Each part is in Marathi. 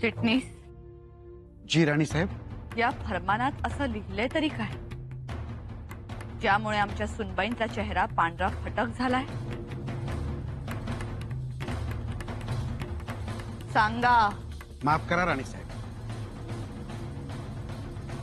चिटणीस, जी राणी साहेब। या फरमानात असं लिहिलंय तरी काय, ज्यामुळे आमच्या सुनबाईंचा चेहरा पांढरा फटक झालाय? सांगा। माफ करा राणी साहेब,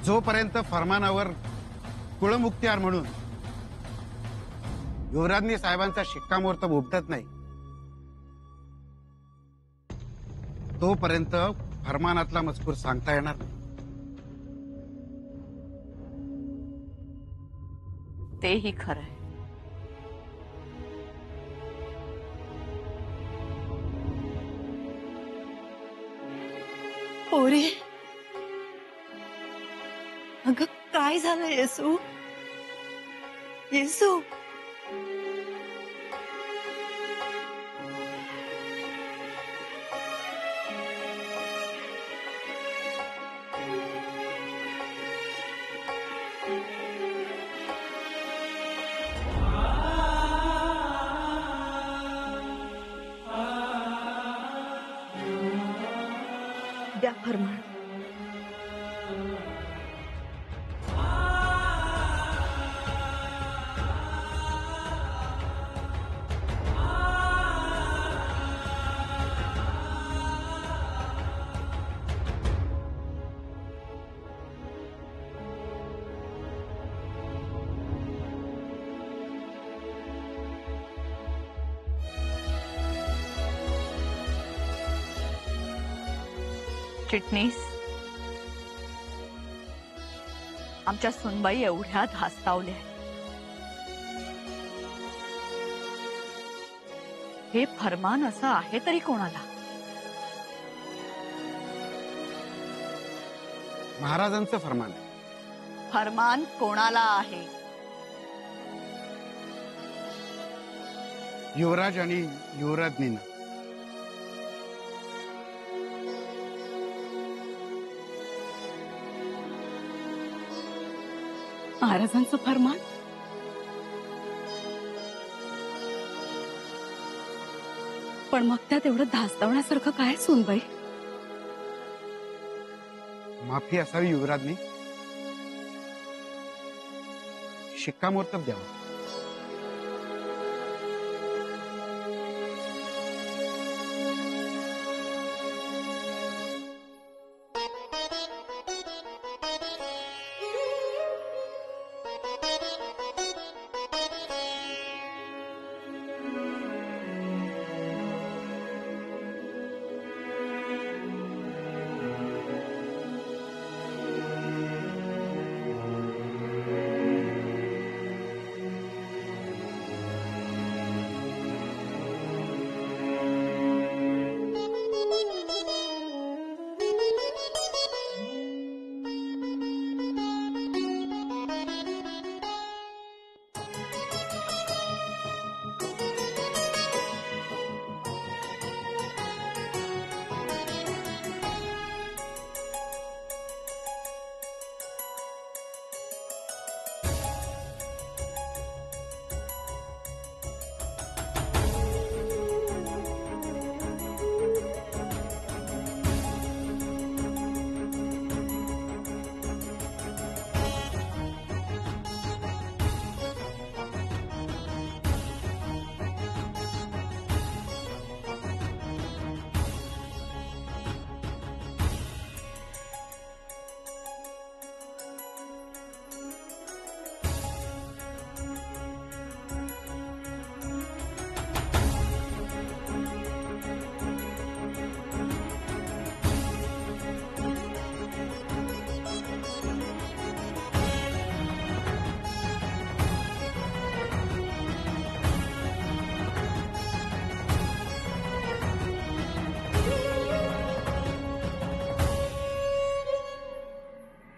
जोपर्यंत फरमानावर कुळमुक्त्यार म्हणून युवराज्ञी साहेबांचा शिक्कामोर्तब उमटत नाही, तोपर्यंत फरमानातला मजकूर सांगता येणार नाही। तेही खरंय। पोरी, अगं काय झालं येसू? येसू, द्या फरमान। चिटणीस, आमच्या सुनबाई एवढ्या धास्तावल्या, हे फरमान असं आहे तरी कोणाला? महाराजांचं फरमान आहे। फरमान कोणाला आहे? युवराज आणि युवराज्ञींना। महाराजांचं फरमान? पण मग त्यात एवढं धास्तावण्यासारखं काय सुनबाई? माफी असावी युवराज्ञी, शिक्कामोर्तब द्यावा।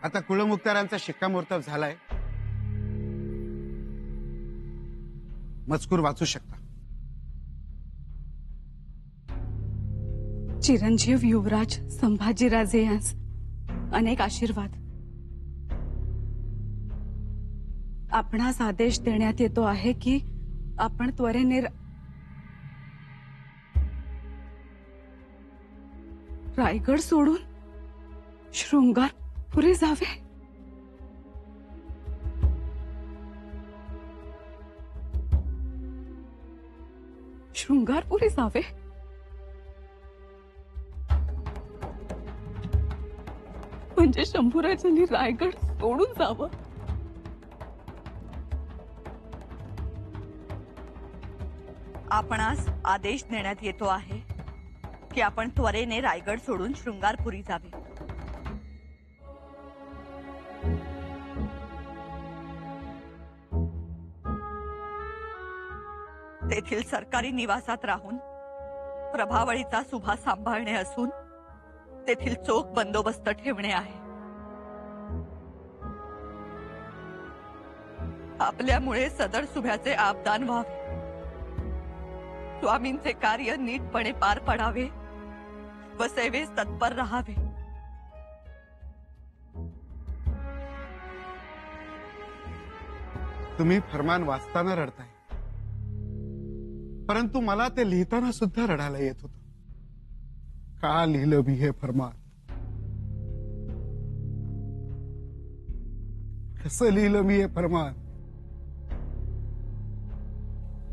आता कुळमुक्तारांचा शिक्कामोर्तब झालाय, मजकूर वाचू शकता। चिरंजीव युवराज संभाजीराजे यांस अनेक आशीर्वाद। आपणास आदेश देण्यात येतो आहे की आपण त्वरेने रायगड सोडून शृंगारपुरी जावे? शृंगारपुरी जावे? म्हणजे शंभूराजांनी रायगड सोडून जावं? आपणास आदेश देण्यात येतो आहे की आपण त्वरेने रायगड सोडून शृंगारपुरी जावे. तेथील सरकारी निवासात राहून प्रभावळीचा सुभा सांभाळणे असून तेथील चोख बंदोबस्त ठेवणे आहे. आपल्यामुळे सदर सुभ्याचे आबदान व्हावे, स्वामींचे कार्य नीटपणे पार पडावे व सेवेस तत्पर राहावे. तुम्ही फरमान वाचताना रडताय, परंतु मला ते लिहिताना सुद्धा रडायला येत होतं. का लिहिलं मी हे फरमान? कसं लिहिलं मी हे फरमान?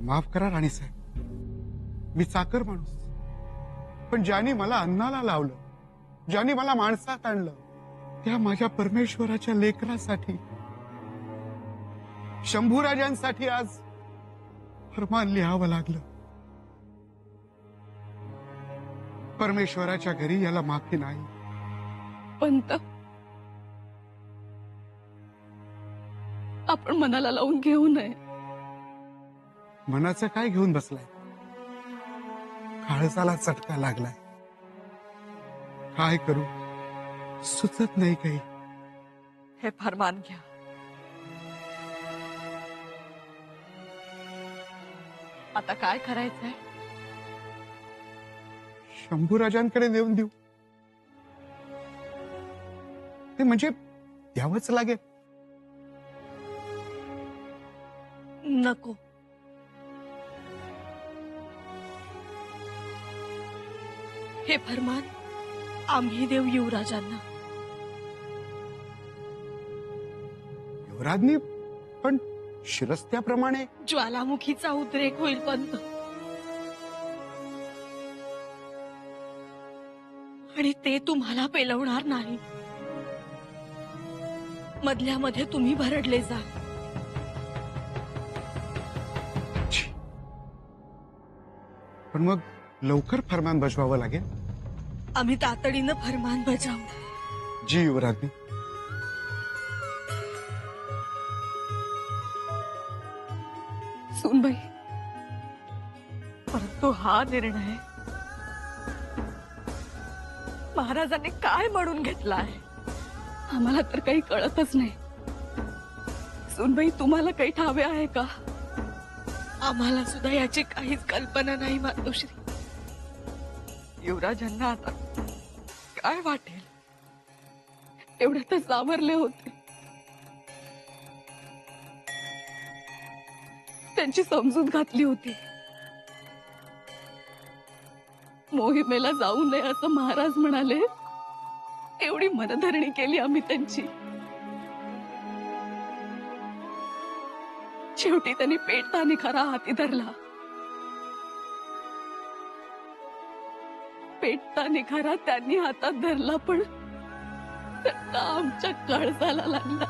माफ करा राणीसाहेब, मी चाकर माणूस, पण ज्यांनी मला अन्नाला लावलं, ज्यांनी मला माणसात आणलं, त्या माझ्या परमेश्वराच्या लेकरासाठी, शंभूराजांसाठी आज फरमान लिहावं लागलं. परमेश्वराच्या घरी याला माफी नाही. पंत, आपण मनाला लावून घेऊ नये. मनाचं काय घेऊन बसलाय? काळजाला चटका लागलाय. काय करू सुचत नाही काही. हे फरमान घ्या. आता काय करायचंय? शंभूराजांकडे देऊन देऊ. ते म्हणजे द्यावंच लागेल. नको. हे फरमान आम्ही देऊ युवराजांना. युवराजनी पण शिरस्त्याप्रमाणे. ज्वालामुखीचा उद्रेक होईल पंत, आणि ते तुम्हाला पेलवणार नाही. मधल्या मध्ये तुम्ही भरडले जा. पण मग लवकर फरमान बजवावं लागेल. आम्ही तातडीनं फरमान बजावू. जी युवराजनी. सुनबाई, परंतु हा निर्णय महाराजांनी काय म्हणून घेतला आहे? आम्हाला तर काही कळतच नाही. सुनबाई, तुम्हाला काही ठावे आहे का? आम्हाला सुद्धा याची काहीच कल्पना नाही मातोश्री. युवराजांना आता काय वाटेल? एवढे तर सावरले होते. त्यांची समजूत घातली होती. मोहिमेला जाऊ नये असं महाराज म्हणाले. एवढी मनधरणी केली आम्ही त्यांची. शेवटी त्यांनी पेटता निखारा हाती धरला. पेटता निखारा त्यांनी हातात धरला, पण धक्का आमच्या काळजाला लागला.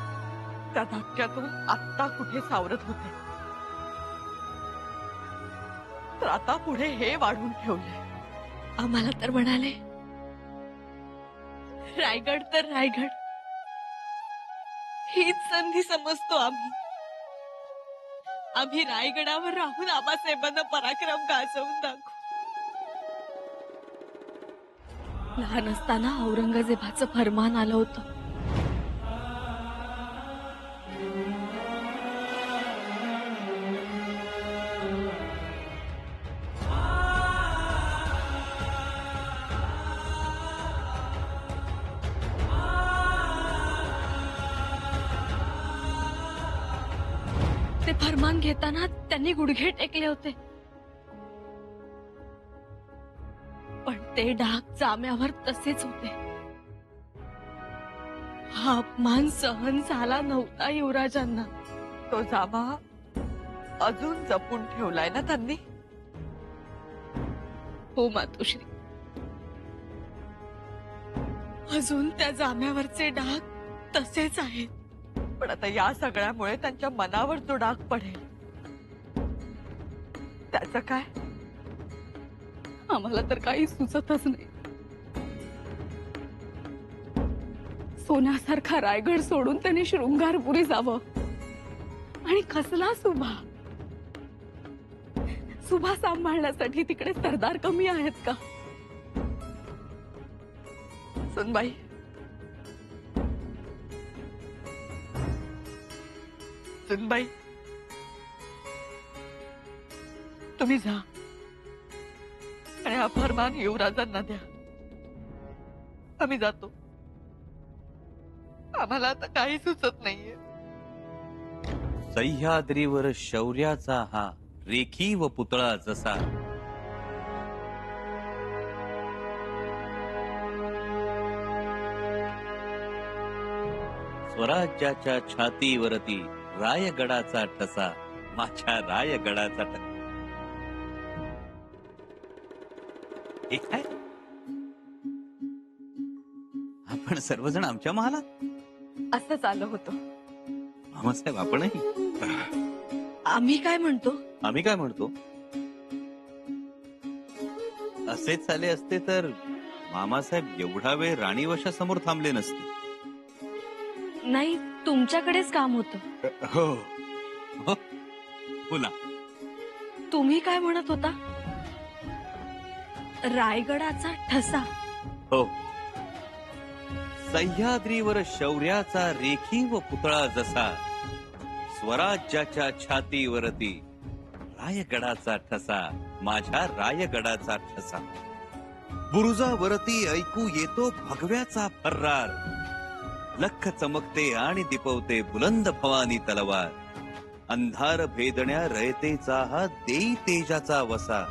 त्या धक्क्यातून आत्ता कुठे सावरत होते, तर आता पुढे हे वाढून ठेवले. आम्हाला तर म्हणाले रायगड तर रायगड, हीच संधी समजतो आम्ही. आम्ही रायगडावर राहून आबासाहेबांना पराक्रम गाजवून दाखवू. लहान असताना औरंगजेबाचं फरमान आलं होतं. ते फरमान घेताना त्यांनी गुडघे टेकले होते, पण ते डाग जाम्यावर तसेच होते. हा अपमान सहन झाला नव्हता युवराजांना. तो जामा अजून जपून ठेवलाय ना त्यांनी. हो मातोश्री, अजून त्या जाम्यावरचे डाग तसेच आहेत. पण आता या सगळ्यामुळे त्यांच्या मनावर जो डाग पडेल त्याचं काय? आम्हाला तर काही सुचतच नाही. सोन्यासारखा रायगड सोडून त्यांनी शृंगारपुरी जावं. आणि कसला सुभा. सुभा सांभाळण्यासाठी तिकडे सरदार कमी आहेत का? सुनबाई, सुनबाई, तुम्ही जा आणि हा फरमान युवराजांना द्या. आम्ही जातो. आम्हाला आता काही सुचत नाहीये. सह्याद्रीवर शौर्याचा हा रेखीव पुतळा जसा स्वराज्याच्या छातीवरती रायगडाचा ठसा माझ्या रायगडाचा ठसा. हे काय? आपण सर्वजण आमच्या महालात असंच आलं होतं. मामासाहेब आपणही. आम्ही काय म्हणतो? आम्ही काय म्हणतो? असेच आले असते तर मामासाहेब एवढा वेळ राणीवशासमोर थांबले नसते. नाही, तुमच्याकडेच काम होतं. हो हो, बोला. तुम्ही काय म्हणत होता? रायगडाचा ठसा. हो, सह्याद्रीवर शौर्याचा रेखीव पुतळा जसा स्वराज्याच्या छातीवरती रायगडाचा ठसा माझ्या रायगडाचा ठसा. बुरुजावरती ऐकू येतो भगव्याचा फर्रार. लख चमकते आणि दिपवते बुलंद भवानी तलवार. अंधार भेदण्या रयतेचा हा देई तेजाचा वसा.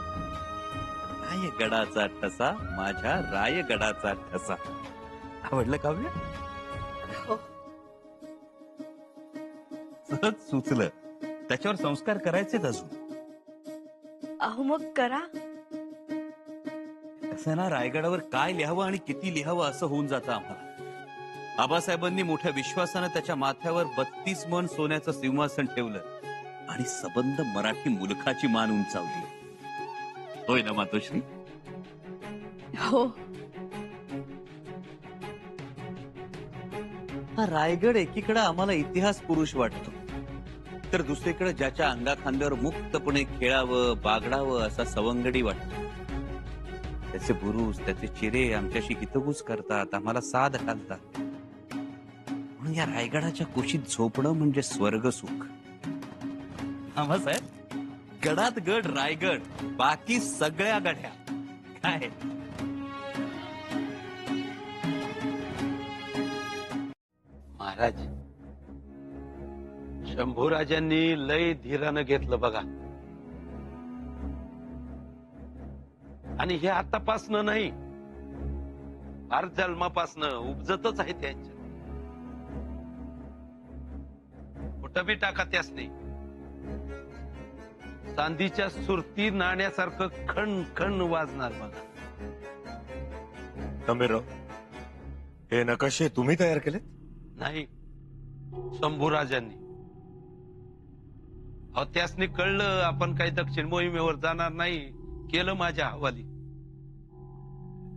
रायगडाचा ठसा माझ्या रायगडाचा ठसा. आवडलं काव्य? हो. सहज सुचलं. त्याच्यावर संस्कार करायचेच अजून. अहो मग करा. कसं ना, रायगडावर काय लिहावं आणि किती लिहावं असं होऊन जातं आम्हाला. आबासाहेबांनी मोठ्या विश्वासानं त्याच्या माथ्यावर 32 मन सोन्याचं सिंहासन ठेवलं आणि सबंध मराठी मुलखाची मान उंचावली. होय ना मातोश्री? हो. हा रायगड एकीकडे आम्हाला इतिहास पुरुष वाटतो, तर दुसरीकडे ज्याच्या अंगा खांद्यावर मुक्तपणे खेळावं बागडावं असा सवंगडी वाटतो. त्याचे बुरुज त्याचे चिरे आमच्याशी हितगुज करतात, आम्हाला साध घालतात. म्हणून या रायगडाच्या कुशीत झोपणं म्हणजे स्वर्ग सुख. साहेब, गडात गड रायगड, बाकी सगळ्या गड्या काय. महाराज, शंभूराजांनी लय धीरानं घेतलं बघा. आणि हे आतापासनं नाही, फार जन्मापासनं उपजतच आहे त्यांच्या. कुठं बी टाका त्यासनी चांदीच्या सुरती नाण्यासारखं खण खण वाजणार बघा. गंभीरराव, हे नकाशे तुम्ही तयार केले? नाही, शंभूराजांनी. अहो त्यासनी कळलं आपण काही दक्षिण मोहिमेवर जाणार नाही, केलं माझ्या हवाली.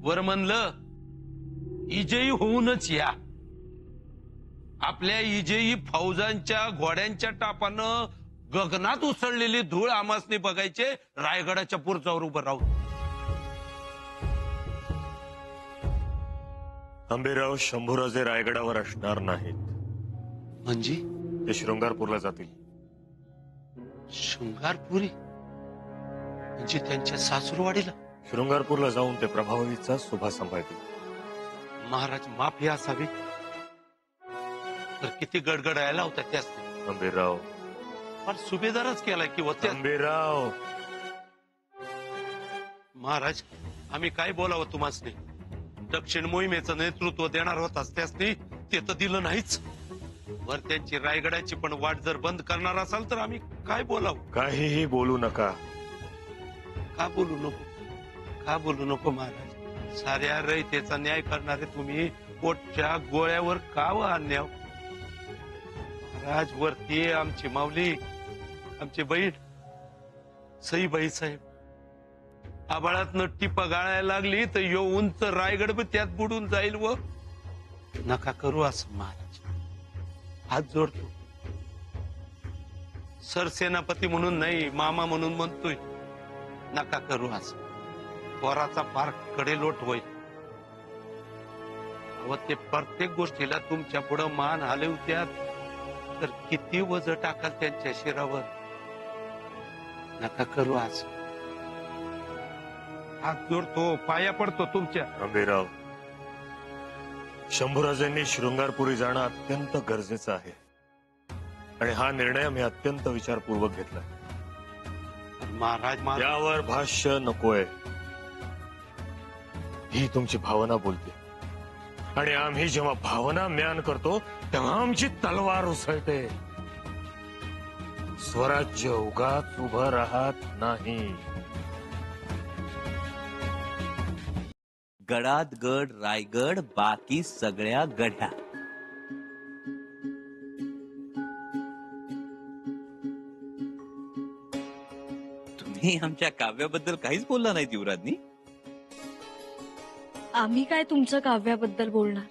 वर म्हणलं इजयी होऊनच या. आपल्या इजयी फौजांच्या घोड्यांच्या टापानं गगनात उसळलेली धूळ आमासने बघायचे रायगडाच्या पुरचावर उभं राहून. गंभीरराव, शंभूराजे रायगडावर असणार नाहीत. म्हणजे ते शृंगारपूरला जातील. शृंगारपुरी म्हणजे त्यांच्या सासूरवाडीला? शृंगारपूरला जाऊन ते प्रभावलीचा सुभा सांभाळतील. महाराज माफी असावी, तर किती गडगडायला होता त्याच. गंभीरराव, फार सुभेदारच केलाय की होत्या. गंभीरराव, महाराज आम्ही काय बोलावं तुम्हाला नाही. दक्षिण मोहिमेचं नेतृत्व देणार होताच त्यासनी ते तर दिलं नाहीच. वर त्यांची रायगडाची पण वाट जर बंद करणार असाल तर आम्ही काय बोलावं. काहीही बोलू नका. का बोलू नको, का बोलू नको महाराज. साऱ्या रयतेचा न्याय करणारे तुम्ही पोटच्या गोळ्यावर का व अन्याय. महाराज वरती आमची माऊली, आमची बहीण सईबाई साहेब आबाळात टिपा गाळायला लागली तर यो उंच रायगड बी त्यात बुडून जाईल. व नका करू असं महाराज, हात जोडतो. सरसेनापती म्हणून नाही, मामा म्हणून म्हणतोय, नका करू असं. पोराचा पार कडेलोट होईल. व ते प्रत्येक गोष्टीला तुमच्या पुढं मान हलवत्यात तर किती वज टाकाल त्यांच्या शिरावर. नका करू असं. हात जोडतो, पाया पडतो तुमच्या. आंबेराव, शंभूराजांनी शृंगारपुरी जाणं अत्यंत गरजेचं आहे आणि हा निर्णय मी अत्यंत विचारपूर्वक घेतला. महाराज यावर भाष्य नकोय. ही तुमची भावना बोलते आणि आम्ही जेव्हा भावना म्यान करतो तेव्हा आमची तलवार उसळते. स्वराज्य उगाच उभं राहत नाही. गडात गड रायगड, बाकी सगळ्या गढ्या. तुम्ही आमच्या काव्याबद्दल काहीच बोलला नाही युवराजनी. आम्ही काय तुमच्या काव्याबद्दल बोलणार.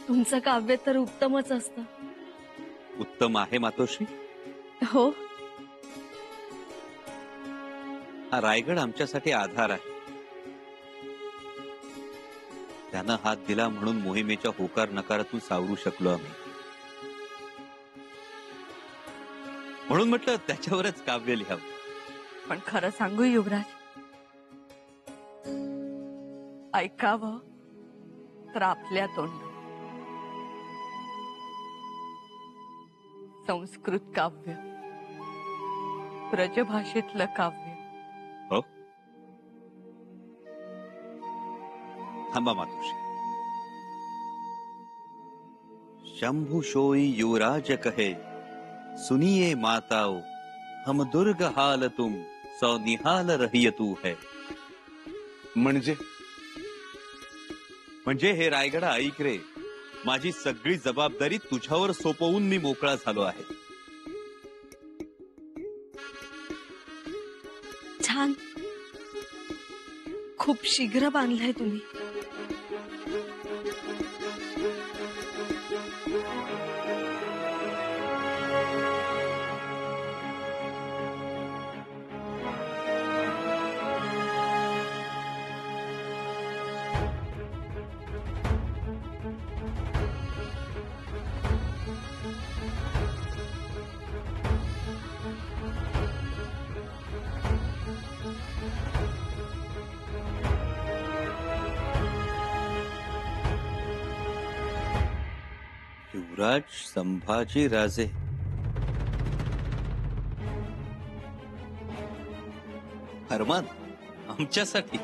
तुमचं काव्य तर उत्तमच असतं. उत्तम आहे मातोश्री. हो, हा रायगड आमच्यासाठी आधार आहे. त्यानं हात दिला म्हणून मोहिमेच्या होकार नकारातून सावरू शकलो आम्ही. म्हणून म्हटलं त्याच्यावरच काव्य लिहावं. पण खरं सांगू युवराज, ऐकावं तर आपल्या तोंड संस्कृत काव्य, ब्रजभाषेतलं काव्य. हो, थांबा मातोश्री. शंभु सोई युवराज कहे, सुनिए माताओ, हम दुर्ग हाल तुम सौ निहाल रहिय तू है. म्हणजे हे रायगडा ऐक रे, माझी सगळी जबाबदारी तुझ्यावर सोपवून मी मोकळा झालो आहे. छान. खूप शीघ्र बांधलाय तुम्ही. युवराज संभाजी राजे. फरमान आमच्यासाठी.